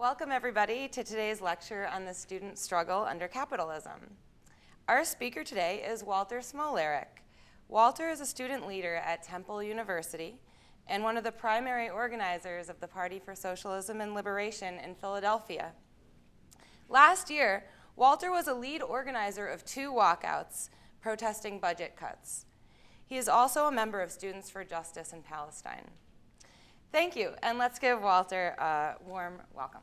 Welcome everybody to today's lecture on the student struggle under capitalism. Our speaker today is Walter Smolarek. Walter is a student leader at Temple University and one of the primary organizers of the Party for Socialism and Liberation in Philadelphia. Last year, Walter was a lead organizer of 2 walkouts protesting budget cuts. He is also a member of Students for Justice in Palestine. Thank you, and let's give Walter a warm welcome.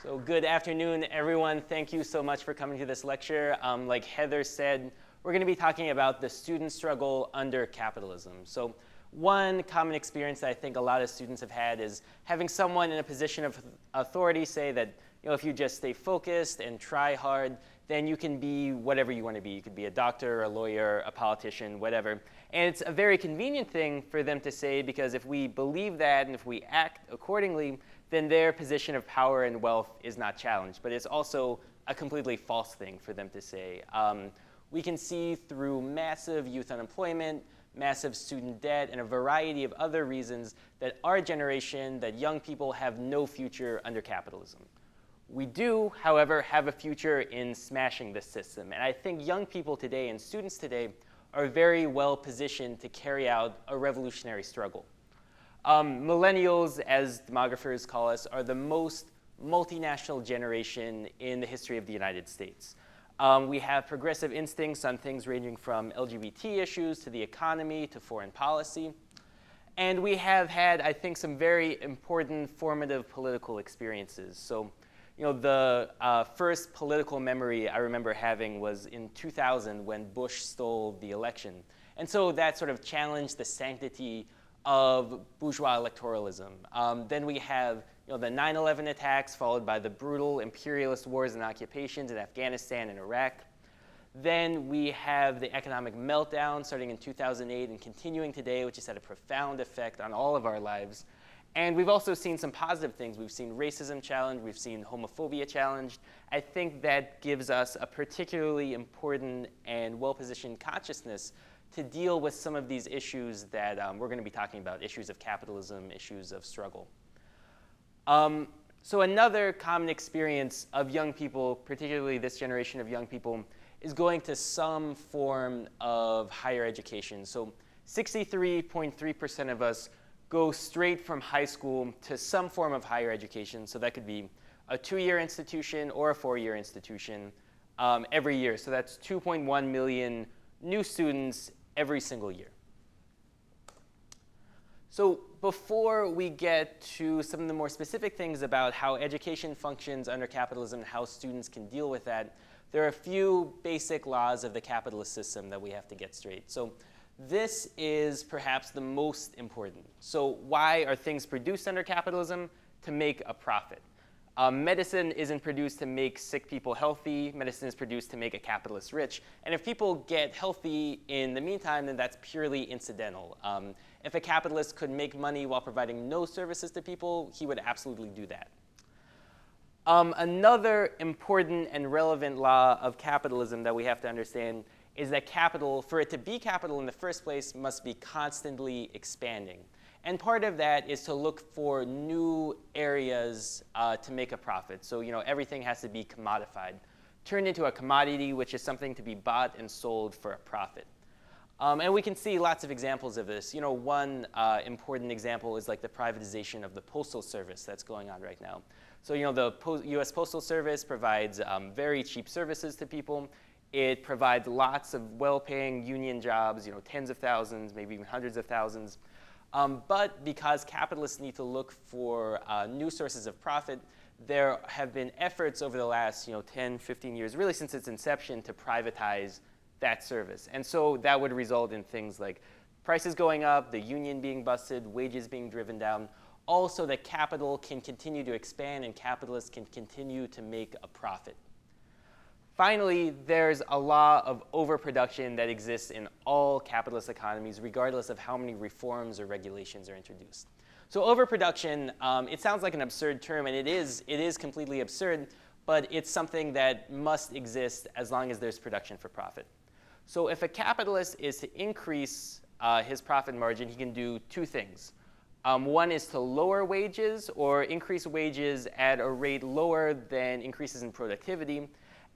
So good afternoon, everyone. Thank you so much for coming to this lecture. Like Heather said, we're going to be talking about the student struggle under capitalism. So one common experience that I think a lot of students have had is having someone in a position of authority say that, if you just stay focused and try hard, then you can be whatever you want to be. You could be a doctor, a lawyer, a politician, whatever. And it's a very convenient thing for them to say, because if we believe that and if we act accordingly, then their position of power and wealth is not challenged. But it's also a completely false thing for them to say. We can see through massive youth unemployment, massive student debt, and a variety of other reasons that our generation, that young people, have no future under capitalism. We do, however, have a future in smashing this system. And I think young people today and students today are very well positioned to carry out a revolutionary struggle. Millennials, as demographers call us, are the most multinational generation in the history of the United States. We have progressive instincts on things ranging from LGBT issues to the economy to foreign policy. And we have had, I think, some very important formative political experiences. So, the first political memory I remember having was in 2000 when Bush stole the election. And so that sort of challenged the sanctity of bourgeois electoralism. Then we have the 9/11 attacks, followed by the brutal imperialist wars and occupations in Afghanistan and Iraq. Then we have the economic meltdown starting in 2008 and continuing today, which has had a profound effect on all of our lives. And we've also seen some positive things. We've seen racism challenged. We've seen homophobia challenged. I think that gives us a particularly important and well-positioned consciousness to deal with some of these issues that we're going to be talking about, issues of capitalism, issues of struggle. So another common experience of young people, particularly this generation of young people, is going to some form of higher education. So 63.3% of us go straight from high school to some form of higher education. So that could be a 2-year institution or a 4-year institution every year. So that's 2.1 million new students every single year. So before we get to some of the more specific things about how education functions under capitalism and how students can deal with that, there are a few basic laws of the capitalist system that we have to get straight. So this is perhaps the most important. So why are things produced under capitalism? To make a profit. Medicine isn't produced to make sick people healthy. Medicine is produced to make a capitalist rich. And if people get healthy in the meantime, then that's purely incidental. If a capitalist could make money while providing no services to people, he would absolutely do that. Another important and relevant law of capitalism that we have to understand is that capital, for it to be capital in the first place, must be constantly expanding. And part of that is to look for new areas to make a profit. So everything has to be commodified, turned into a commodity, which is something to be bought and sold for a profit. And we can see lots of examples of this. One important example is like the privatization of the Postal Service that's going on right now. So the US Postal Service provides very cheap services to people. It provides lots of well-paying union jobs, tens of thousands, maybe even hundreds of thousands. But because capitalists need to look for new sources of profit, there have been efforts over the last 10, 15 years, really since its inception, to privatize that service. And so that would result in things like prices going up, the union being busted, wages being driven down, all so that capital can continue to expand and capitalists can continue to make a profit. Finally, there's a law of overproduction that exists in all capitalist economies, regardless of how many reforms or regulations are introduced. So overproduction, it sounds like an absurd term, and it is completely absurd, but it's something that must exist as long as there's production for profit. So if a capitalist is to increase his profit margin, he can do two things. One is to lower wages or increase wages at a rate lower than increases in productivity.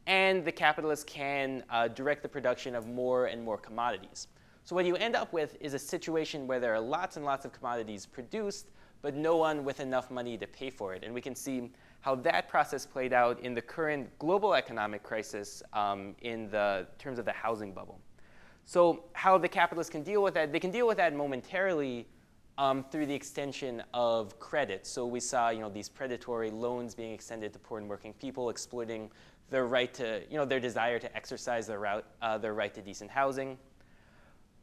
And the capitalist can direct the production of more and more commodities. So what you end up with is a situation where there are lots and lots of commodities produced, but no one with enough money to pay for it. And we can see how that process played out in the current global economic crisis in the terms of the housing bubble. So how the capitalists can deal with that, they can deal with that momentarily through the extension of credit. So we saw these predatory loans being extended to poor and working people, exploiting their right to, their desire to exercise their right to decent housing.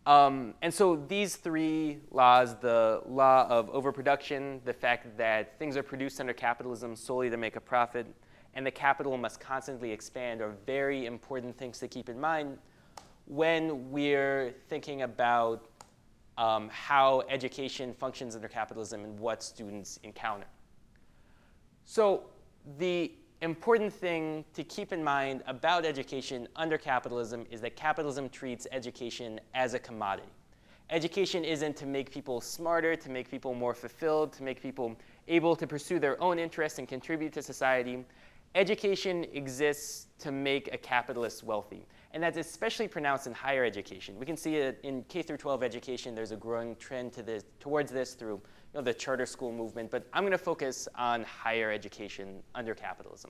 And so these three laws, the law of overproduction, the fact that things are produced under capitalism solely to make a profit, and the capital must constantly expand, are very important things to keep in mind when we're thinking about how education functions under capitalism and what students encounter. So the important thing to keep in mind about education under capitalism is that capitalism treats education as a commodity. Education isn't to make people smarter, to make people more fulfilled, to make people able to pursue their own interests and contribute to society. Education exists to make a capitalist wealthy. And that's especially pronounced in higher education. We can see it in K through 12 education. There's a growing trend towards this through the charter school movement. But I'm going to focus on higher education under capitalism.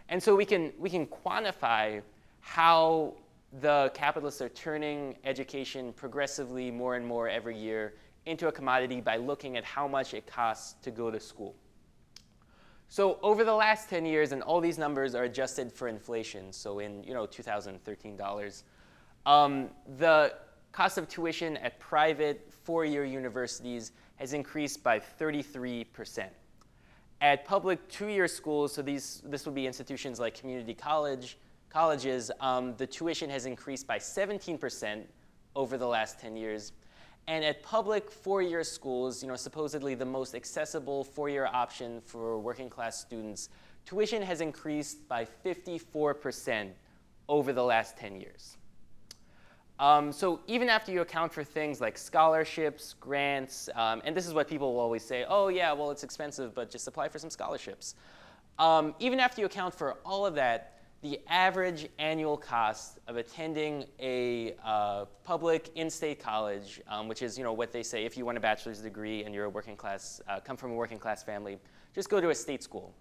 And so we can quantify how the capitalists are turning education progressively more and more every year into a commodity by looking at how much it costs to go to school. So over the last 10 years, and all these numbers are adjusted for inflation, so in 2013 dollars, the cost of tuition at private four-year universities has increased by 33%. At public two-year schools, so this would be institutions like community colleges, the tuition has increased by 17% over the last 10 years. And at public four-year schools, supposedly the most accessible four-year option for working-class students, tuition has increased by 54% over the last 10 years. So even after you account for things like scholarships, grants, and this is what people will always say, oh yeah, well it's expensive, but just apply for some scholarships. Even after you account for all of that, the average annual cost of attending a public in-state college, which is what they say if you want a bachelor's degree and you're a working class, come from a working class family, just go to a state school.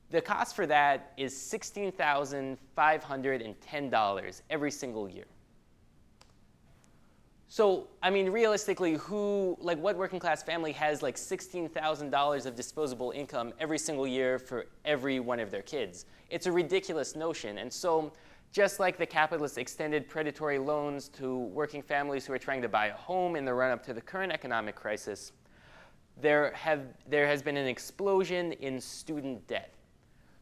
The cost for that is $16,510 every single year. So, I mean, realistically, what working class family has like $16,000 of disposable income every single year for every one of their kids? It's a ridiculous notion. And so, just like the capitalists extended predatory loans to working families who are trying to buy a home in the run-up to the current economic crisis, there has been an explosion in student debt.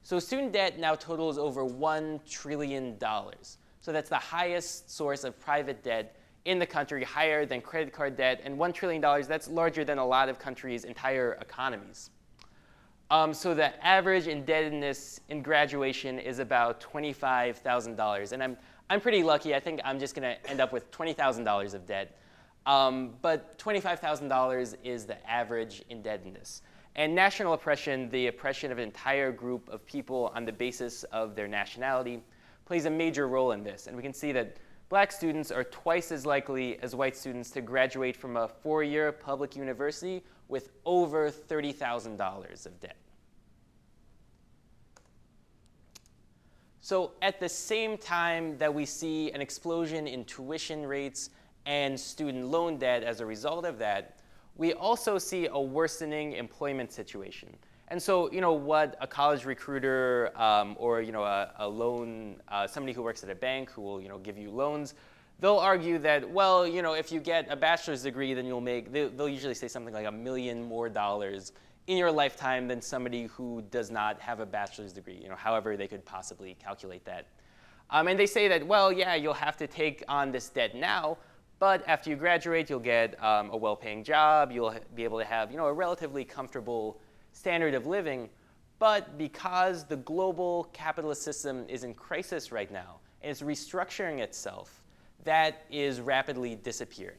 So student debt now totals over $1 trillion. So that's the highest source of private debt in the country, higher than credit card debt, and $1 trillion, that's larger than a lot of countries' entire economies. So the average indebtedness in graduation is about $25,000, and I'm pretty lucky. I think I'm just going to end up with $20,000 of debt, but $25,000 is the average indebtedness. And national oppression, the oppression of an entire group of people on the basis of their nationality, plays a major role in this, and we can see that Black students are twice as likely as white students to graduate from a four-year public university with over $30,000 of debt. So at the same time that we see an explosion in tuition rates and student loan debt as a result of that, we also see a worsening employment situation. And so, what a college recruiter or a loan, somebody who works at a bank who will give you loans, they'll argue that, well, if you get a bachelor's degree, then they'll usually say something like $1 million more in your lifetime than somebody who does not have a bachelor's degree. However they could possibly calculate that. And they say that, well, yeah, you'll have to take on this debt now, but after you graduate, you'll get a well-paying job. You'll be able to have a relatively comfortable standard of living, but because the global capitalist system is in crisis right now and is restructuring itself, that is rapidly disappearing.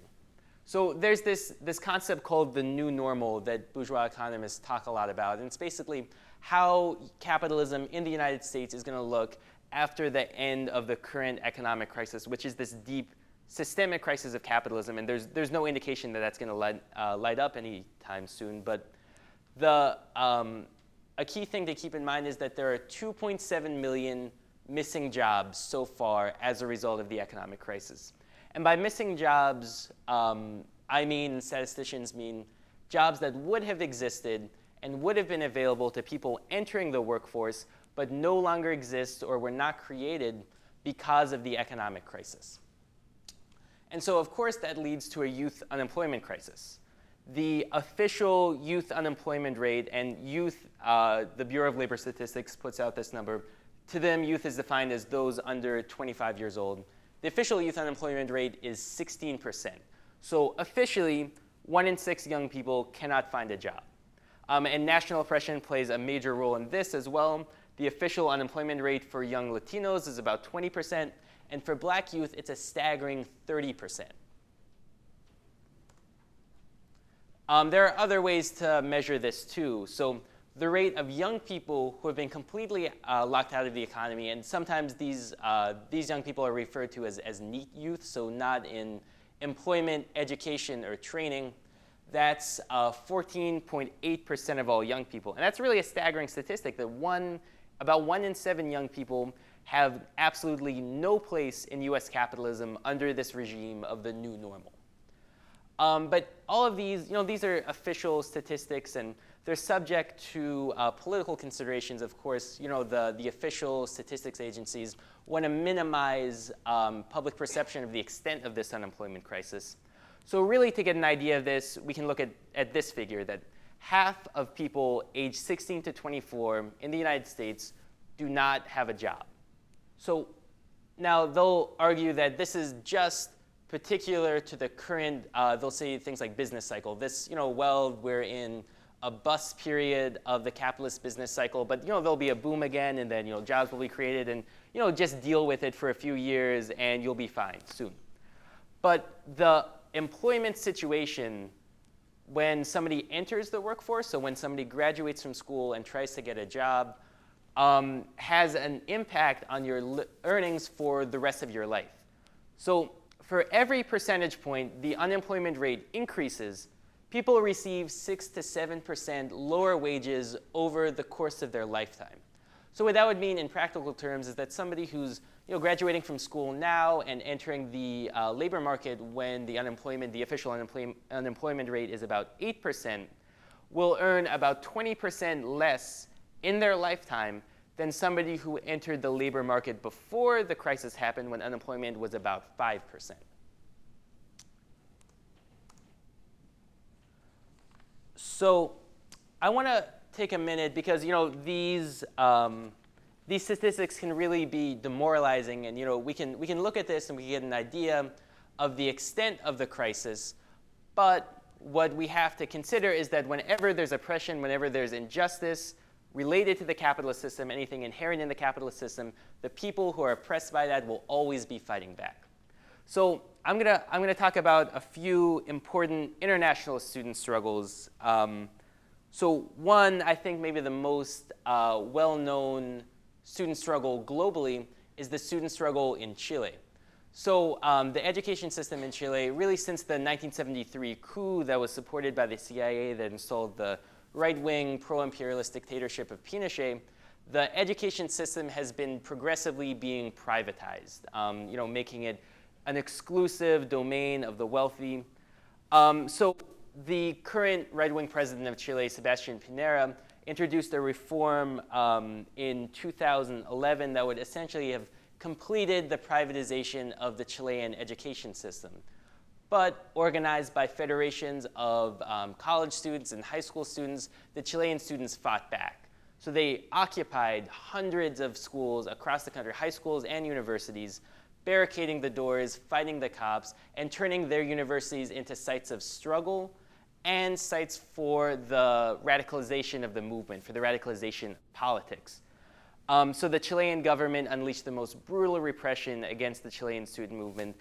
So there's this concept called the new normal that bourgeois economists talk a lot about. And it's basically how capitalism in the United States is going to look after the end of the current economic crisis, which is this deep systemic crisis of capitalism. And there's no indication that that's going to light up anytime soon. But a key thing to keep in mind is that there are 2.7 million missing jobs so far as a result of the economic crisis. And by missing jobs, statisticians mean jobs that would have existed and would have been available to people entering the workforce, but no longer exist or were not created because of the economic crisis. And so, of course, that leads to a youth unemployment crisis. The official youth unemployment rate, and youth, the Bureau of Labor Statistics puts out this number. To them, youth is defined as those under 25 years old. The official youth unemployment rate is 16%. So officially, 1 in 6 young people cannot find a job. And national oppression plays a major role in this as well. The official unemployment rate for young Latinos is about 20%, and for black youth, it's a staggering 30%. There are other ways to measure this too. So the rate of young people who have been completely locked out of the economy, and sometimes these young people are referred to as NEET youth, so not in employment, education, or training. That's 14.8% of all young people. And that's really a staggering statistic that about 1 in 7 young people have absolutely no place in US capitalism under this regime of the new normal. But all of these, these are official statistics, and they're subject to political considerations. Of course, the official statistics agencies want to minimize public perception of the extent of this unemployment crisis. So really, to get an idea of this, we can look at this figure, that half of people aged 16 to 24 in the United States do not have a job. So now they'll argue that this is just particular to the current, they'll say things like business cycle. This, we're in a bust period of the capitalist business cycle, but there'll be a boom again, and then jobs will be created, and just deal with it for a few years, and you'll be fine soon. But the employment situation when somebody enters the workforce, so when somebody graduates from school and tries to get a job, has an impact on your earnings for the rest of your life. So for every percentage point the unemployment rate increases, people receive 6 to 7% lower wages over the course of their lifetime. So what that would mean in practical terms is that somebody who's graduating from school now and entering the labor market when the official unemployment rate is about 8%, will earn about 20% less in their lifetime than somebody who entered the labor market before the crisis happened, when unemployment was about 5%. So I want to take a minute, because these statistics can really be demoralizing, and we can look at this and we can get an idea of the extent of the crisis. But what we have to consider is that whenever there's oppression, whenever there's injustice related to the capitalist system, anything inherent in the capitalist system, the people who are oppressed by that will always be fighting back. So I'm gonna talk about a few important international student struggles. So one, I think maybe the most well-known student struggle globally is the student struggle in Chile. So the education system in Chile, really since the 1973 coup that was supported by the CIA that installed the right-wing pro-imperialist dictatorship of Pinochet, the education system has been progressively being privatized, making it an exclusive domain of the wealthy. So the current right-wing president of Chile, Sebastián Piñera, introduced a reform in 2011 that would essentially have completed the privatization of the Chilean education system. But organized by federations of college students and high school students, the Chilean students fought back. So they occupied hundreds of schools across the country, high schools and universities, barricading the doors, fighting the cops, and turning their universities into sites of struggle and sites for the radicalization of the movement, for the radicalization of politics. So the Chilean government unleashed the most brutal repression against the Chilean student movement.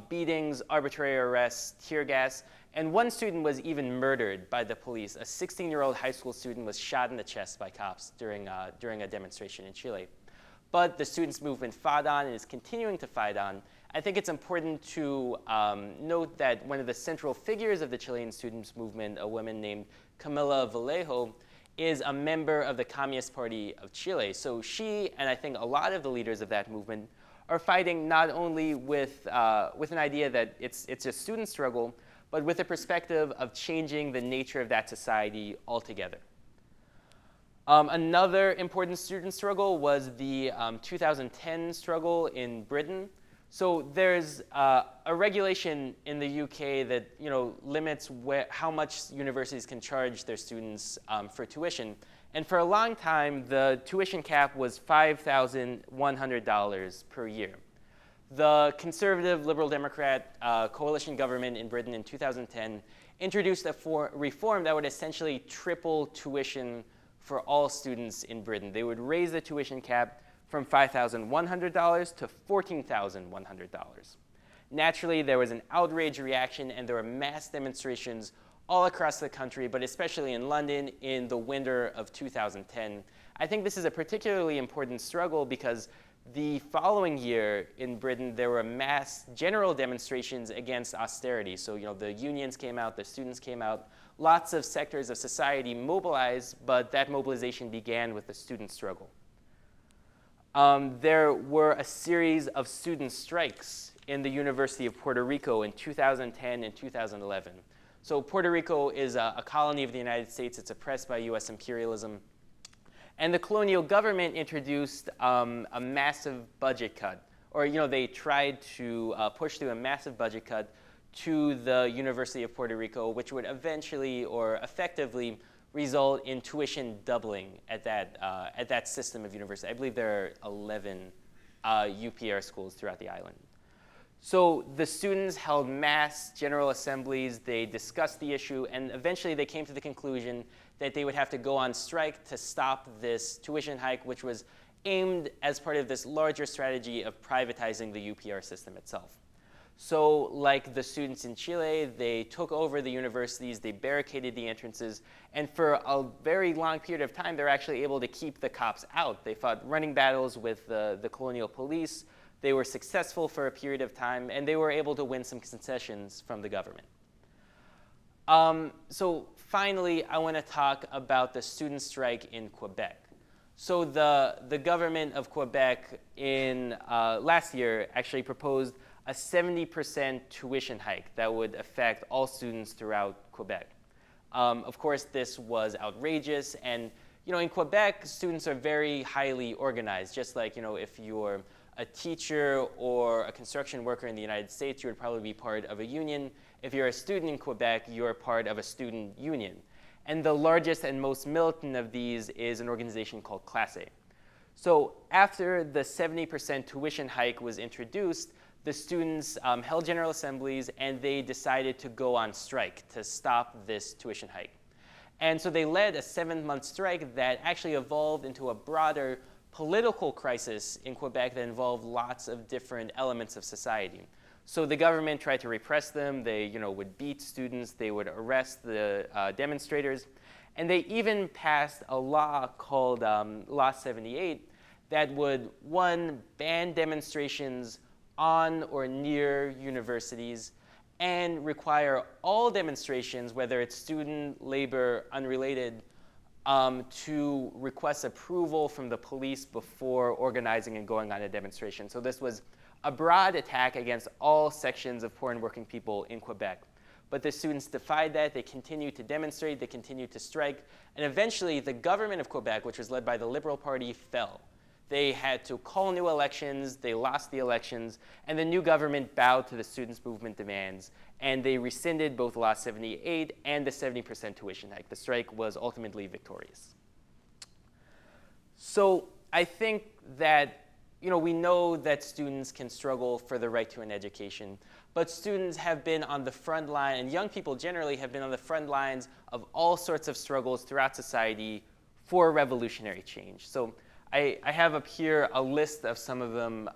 beatings, arbitrary arrests, tear gas, and one student was even murdered by the police. A 16-year-old high school student was shot in the chest by cops during a demonstration in Chile. But the students' movement fought on and is continuing to fight on. I think it's important to note that one of the central figures of the Chilean students' movement, a woman named Camila Vallejo, is a member of the Communist Party of Chile. So she, and I think a lot of the leaders of that movement, are fighting not only with an idea that it's a student struggle, but with a perspective of changing the nature of that society altogether. Another important student struggle was the 2010 struggle in Britain. So there's a regulation in the UK that limits how much universities can charge their students for tuition. And for a long time, the tuition cap was $5,100 per year. The conservative Liberal Democrat coalition government in Britain in 2010 introduced a reform that would essentially triple tuition for all students in Britain. They would raise the tuition cap from $5,100 to $14,100. Naturally, there was an outrage reaction, and there were mass demonstrations all across the country, but especially in London in the winter of 2010. I think this is a particularly important struggle because the following year in Britain, there were mass general demonstrations against austerity. So the unions came out, the students came out, lots of sectors of society mobilized, but that mobilization began with the student struggle. There were a series of student strikes in the University of Puerto Rico in 2010 and 2011. So Puerto Rico is a colony of the United States. It's oppressed by US imperialism. And the colonial government introduced a massive budget cut, or they tried to push through a massive budget cut to the University of Puerto Rico, which would eventually or effectively result in tuition doubling at that system of university. I believe there are 11 UPR schools throughout the island. So the students held mass general assemblies, they discussed the issue, and eventually they came to the conclusion that they would have to go on strike to stop this tuition hike, which was aimed as part of this larger strategy of privatizing the UPR system itself. So like the students in Chile, they took over the universities, they barricaded the entrances, and for a very long period of time, they were actually able to keep the cops out. They fought running battles with the colonial police. They were successful for a period of time, and they were able to win some concessions from the government. So finally, I want to talk about the student strike in Quebec. So the government of Quebec in last year actually proposed a 70% tuition hike that would affect all students throughout Quebec. Of course, this was outrageous, and in Quebec, students are very highly organized. Just like if you're a teacher or a construction worker in the United States, you would probably be part of a union. If you're a student in Quebec, you're part of a student union. And the largest and most militant of these is an organization called Classe. So after the 70% tuition hike was introduced, the students held general assemblies, and they decided to go on strike to stop this tuition hike. And so they led a 7-month strike that actually evolved into a broader political crisis in Quebec that involved lots of different elements of society. So the government tried to repress them. They would beat students. They would arrest the demonstrators. And they even passed a law called Law 78 that would, one, ban demonstrations on or near universities, and require all demonstrations, whether it's student, labor, unrelated, to request approval from the police before organizing and going on a demonstration. So this was a broad attack against all sections of poor and working people in Quebec. But the students defied that. They continued to demonstrate. They continued to strike. And eventually, the government of Quebec, which was led by the Liberal Party, fell. They had to call new elections. They lost the elections. And the new government bowed to the students' movement demands. And they rescinded both Law 78 and the 70% tuition hike. The strike was ultimately victorious. So I think that we know that students can struggle for the right to an education. But students have been on the front line, and young people generally have been on the front lines of all sorts of struggles throughout society for revolutionary change. So I have up here a list of some of them.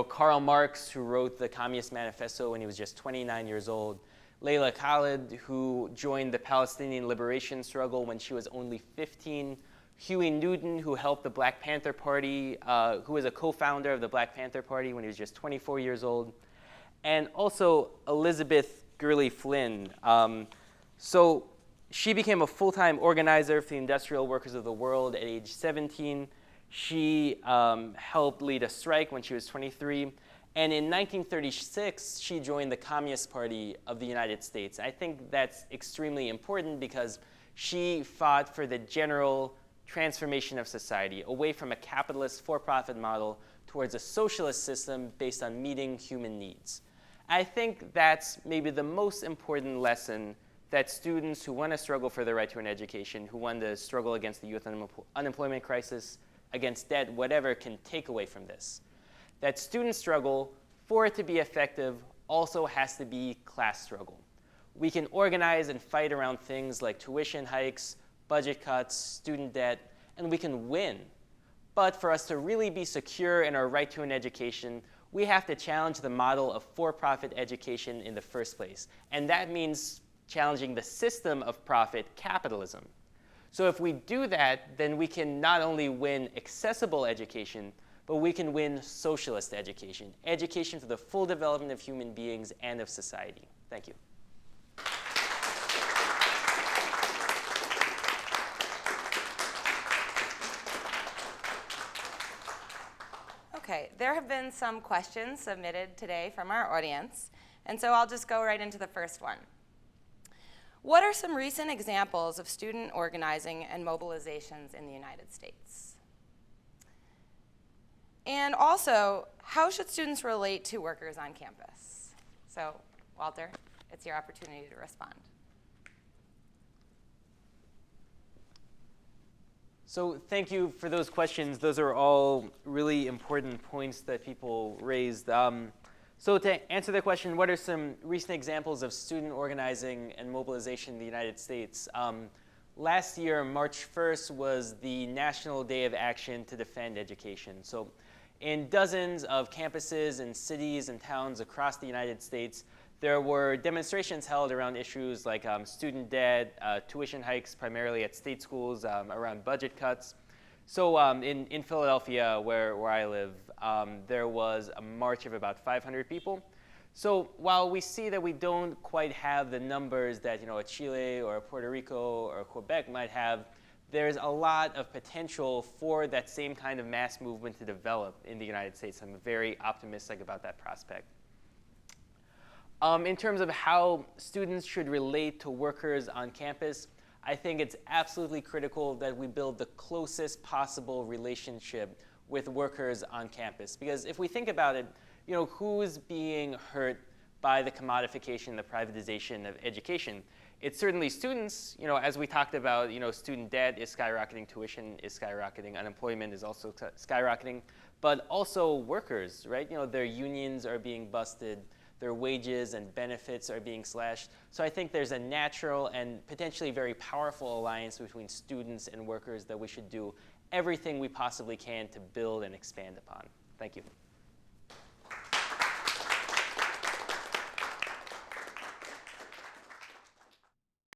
Karl Marx, who wrote the Communist Manifesto when he was just 29 years old. Layla Khalid, who joined the Palestinian liberation struggle when she was only 15. Huey Newton, who helped the Black Panther Party, who was a co-founder of the Black Panther Party when he was just 24 years old. And also Elizabeth Gurley Flynn. So she became a full-time organizer for the Industrial Workers of the World at age 17. She helped lead a strike when she was 23. And in 1936, she joined the Communist Party of the United States. I think that's extremely important because she fought for the general transformation of society away from a capitalist for-profit model towards a socialist system based on meeting human needs. I think that's maybe the most important lesson that students who want to struggle for their right to an education, who want to struggle against the youth unemployment crisis, against debt, whatever, can take away from this. That student struggle, for it to be effective, also has to be class struggle. We can organize and fight around things like tuition hikes, budget cuts, student debt, and we can win. But for us to really be secure in our right to an education, we have to challenge the model of for-profit education in the first place. And that means challenging the system of profit, capitalism. So if we do that, then we can not only win accessible education, but we can win socialist education, education for the full development of human beings and of society. Thank you. Okay, there have been some questions submitted today from our audience, and so I'll just go right into the first one. What are some recent examples of student organizing and mobilizations in the United States? And also, how should students relate to workers on campus? So, Walter, it's your opportunity to respond. So thank you for those questions. Those are all really important points that people raised. So to answer the question, what are some recent examples of student organizing and mobilization in the United States? Last year, March 1st, was the National Day of Action to Defend Education. So in dozens of campuses and cities and towns across the United States, there were demonstrations held around issues like student debt, tuition hikes, primarily at state schools, around budget cuts. So in Philadelphia, where I live, there was a march of about 500 people. So while we see that we don't quite have the numbers that a Chile or a Puerto Rico or Quebec might have, there's a lot of potential for that same kind of mass movement to develop in the United States. I'm very optimistic about that prospect. In terms of how students should relate to workers on campus, I think it's absolutely critical that we build the closest possible relationship with workers on campus. Because if we think about it, who's being hurt by the commodification, the privatization of education? It's certainly students. As we talked about, student debt is skyrocketing, tuition is skyrocketing, unemployment is also skyrocketing, but also workers, right? Their unions are being busted, their wages and benefits are being slashed. So I think there's a natural and potentially very powerful alliance between students and workers that we should do everything we possibly can to build and expand upon. Thank you.